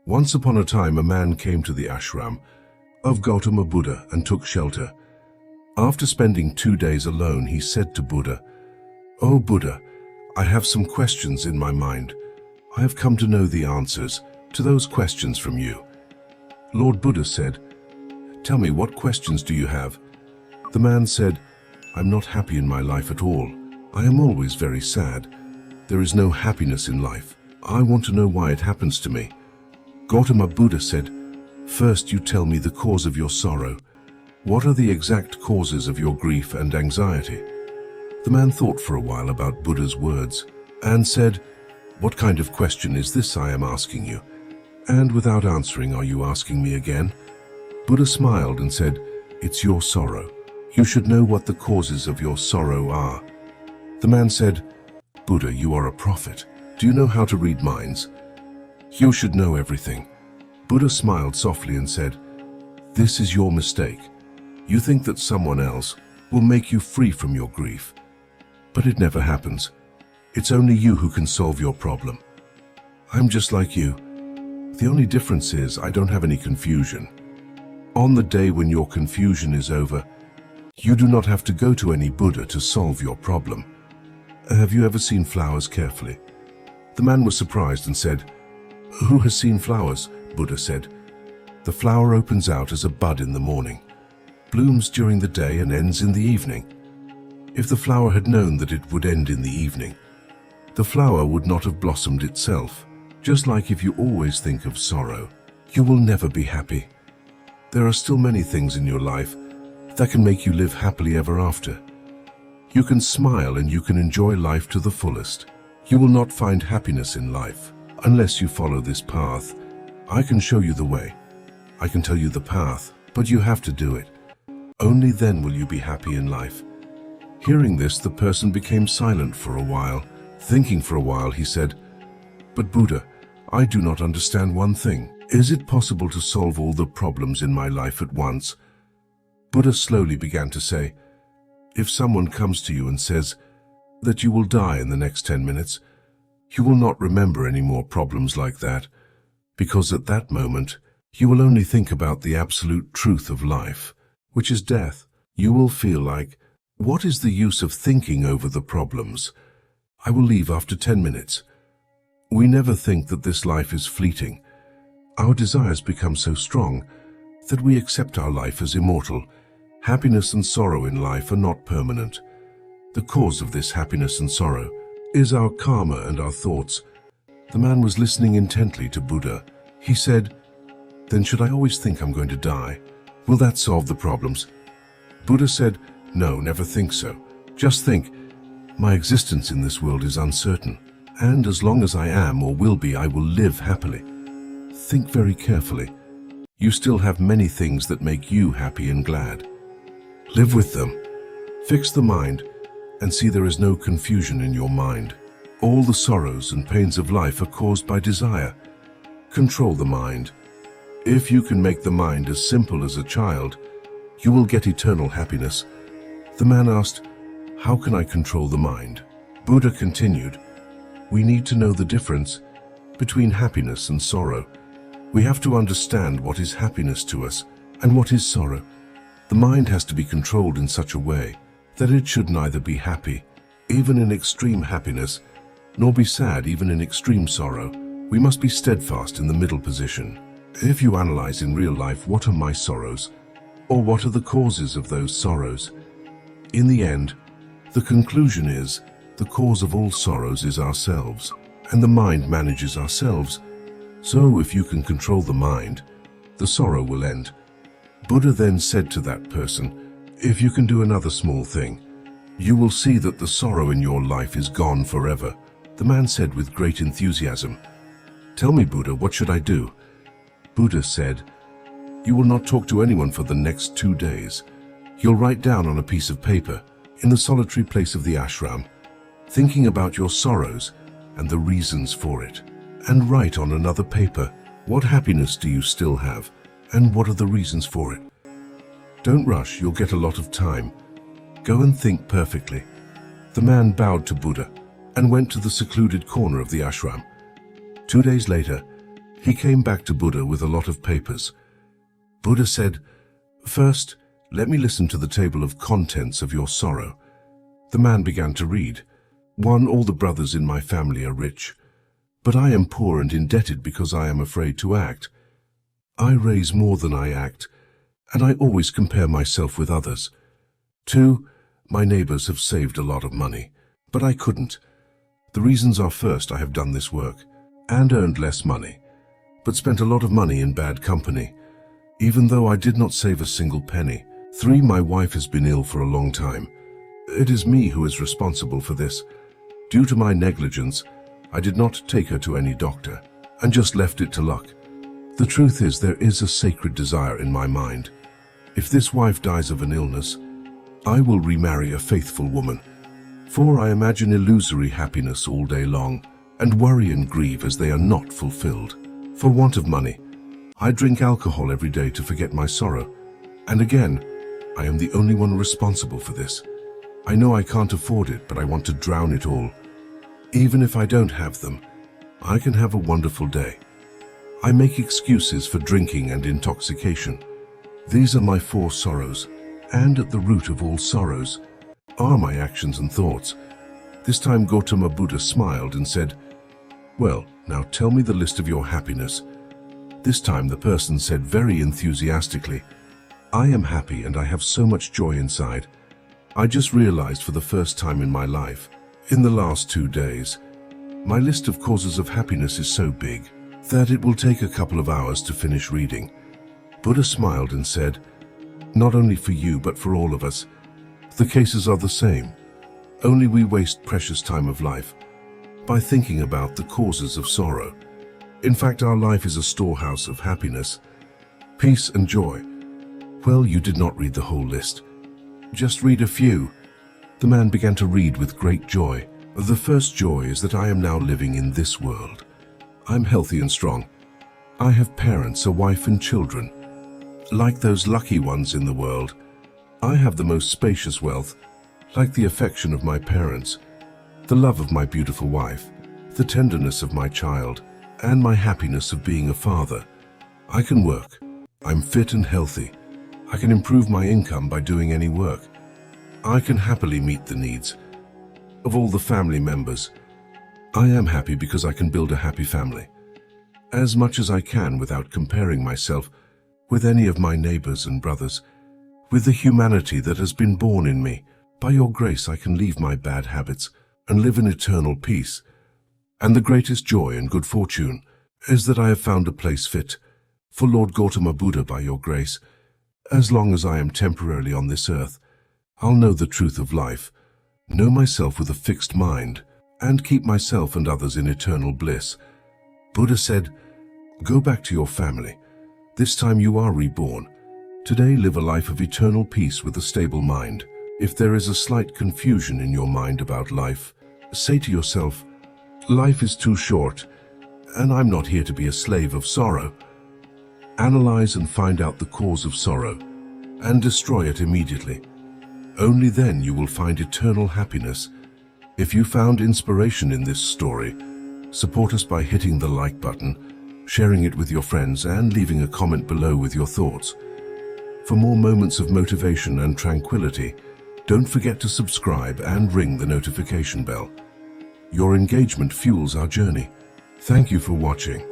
Once upon a time, a man came to the ashram of Gautam Buddha and took shelter. After spending 2 days alone, he said to Buddha, "O Buddha, I have some questions in my mind. I have come to know the answers to those questions from you." Lord Buddha said, "Tell me, what questions do you have?" The man said, "I'm not happy in my life at all. I am always very sad. There is no happiness in life. I want to know why it happens to me." Gautam Buddha said, "First you tell me the cause of your sorrow. What are the exact causes of your grief and anxiety?" The man thought for a while about Buddha's words and said, "What kind of question is this I am asking you? And without answering, are you asking me again?" Buddha smiled and said, "It's your sorrow. You should know what the causes of your sorrow are." The man said, "Buddha, you are a prophet. Do you know how to read minds? You should know everything." Buddha smiled softly and said, "This is your mistake. You think that someone else will make you free from your grief. But it never happens. It's only you who can solve your problem. I'm just like you. The only difference is I don't have any confusion. On the day when your confusion is over, you do not have to go to any Buddha to solve your problem. Have you ever seen flowers carefully?" The man was surprised and said, "Who has seen flowers?" Buddha said, "The flower opens out as a bud in the morning, blooms during the day and ends in the evening. If the flower had known that it would end in the evening, the flower would not have blossomed itself. Just like if you always think of sorrow, you will never be happy. There are still many things in your life that can make you live happily ever after. You can smile and you can enjoy life to the fullest. You will not find happiness in life unless you follow this path. I can show you the way. I can tell you the path, but you have to do it. Only then will you be happy in life." Hearing this, the person became silent for a while. Thinking for a while, he said, "But Buddha, I do not understand one thing. Is it possible to solve all the problems in my life at once?" Buddha slowly began to say, "If someone comes to you and says that you will die in the next 10 minutes, you will not remember any more problems like that, because at that moment, you will only think about the absolute truth of life, which is death. You will feel like, what is the use of thinking over the problems? I will leave after 10 minutes. We never think that this life is fleeting. Our desires become so strong that we accept our life as immortal. Happiness and sorrow in life are not permanent. The cause of this happiness and sorrow is our karma and our thoughts." The man was listening intently to Buddha. He said, "Then should I always think I'm going to die? Will that solve the problems?" Buddha said, "No, never think so. Just think, my existence in this world is uncertain, and as long as I am or will be, I will live happily. Think very carefully. You still have many things that make you happy and glad. Live with them. Fix the mind and see there is no confusion in your mind. All the sorrows and pains of life are caused by desire. Control the mind. If you can make the mind as simple as a child, you will get eternal happiness." The man asked, "How can I control the mind?" Buddha continued, "We need to know the difference between happiness and sorrow. We have to understand what is happiness to us and what is sorrow. The mind has to be controlled in such a way that it should neither be happy, even in extreme happiness, nor be sad, even in extreme sorrow. We must be steadfast in the middle position. If you analyze in real life, what are my sorrows, or what are the causes of those sorrows? In the end, the conclusion is, the cause of all sorrows is ourselves, and the mind manages ourselves. So if you can control the mind, the sorrow will end." Buddha then said to that person, "If you can do another small thing, you will see that the sorrow in your life is gone forever." The man said with great enthusiasm, "Tell me, Buddha, what should I do?" Buddha said, "You will not talk to anyone for the next 2 days. You'll write down on a piece of paper, in the solitary place of the ashram, thinking about your sorrows and the reasons for it. And write on another paper, what happiness do you still have, and what are the reasons for it? Don't rush, you'll get a lot of time. Go and think perfectly." The man bowed to Buddha and went to the secluded corner of the ashram. 2 days later, He came back to Buddha with a lot of papers. Buddha said, "First, let me listen to the table of contents of your sorrow." The man began to read. 1. All the brothers in my family are rich, but I am poor and indebted because I am afraid to act. I raise more than I act, and I always compare myself with others. 2. My neighbors have saved a lot of money, but I couldn't. The reasons are: first, I have done this work and earned less money, but spent a lot of money in bad company, even though I did not save a single penny. 3. My wife has been ill for a long time. It is me who is responsible for this. Due to my negligence, I did not take her to any doctor and just left it to luck. The truth is, there is a sacred desire in my mind. If this wife dies of an illness, I will remarry a faithful woman. 4. I imagine illusory happiness all day long and worry and grieve as they are not fulfilled. For want of money, I drink alcohol every day to forget my sorrow. And again, I am the only one responsible for this. I know I can't afford it, but I want to drown it all. Even if I don't have them, I can have a wonderful day. I make excuses for drinking and intoxication. These are my 4 sorrows, and at the root of all sorrows are my actions and thoughts. This time Gautam Buddha smiled and said, "Well, now tell me the list of your happiness." This time the person said very enthusiastically, "I am happy and I have so much joy inside. I just realized for the first time in my life, in the last 2 days, my list of causes of happiness is so big that it will take a couple of hours to finish reading." Buddha smiled and said, "Not only for you, but for all of us. The cases are the same. Only we waste precious time of life by thinking about the causes of sorrow. In fact, our life is a storehouse of happiness, peace and joy." Well, you did not read the whole list. Just read a few. The man began to read with great joy. The first joy is that I am now living in this world. I'm healthy and strong. I have parents, a wife and children. Like those lucky ones in the world, I have the most spacious wealth, like the affection of my parents, the love of my beautiful wife, the tenderness of my child, and my happiness of being a father. I can work. I'm fit and healthy. I can improve my income by doing any work. I can happily meet the needs of all the family members. I am happy because I can build a happy family, as much as I can without comparing myself with any of my neighbors and brothers. With the humanity that has been born in me, by your grace I can leave my bad habits and live in eternal peace. And the greatest joy and good fortune is that I have found a place fit for Lord Gautama Buddha by your grace. As long as I am temporarily on this earth, I'll know the truth of life, know myself with a fixed mind, and keep myself and others in eternal bliss. Buddha said, "Go back to your family. This time you are reborn. Today live a life of eternal peace with a stable mind. If there is a slight confusion in your mind about life, say to yourself, life is too short, and I'm not here to be a slave of sorrow. Analyze and find out the cause of sorrow, and destroy it immediately. Only then you will find eternal happiness." If you found inspiration in this story, support us by hitting the like button, sharing it with your friends, and leaving a comment below with your thoughts. For more moments of motivation and tranquility, don't forget to subscribe and ring the notification bell. Your engagement fuels our journey. Thank you for watching.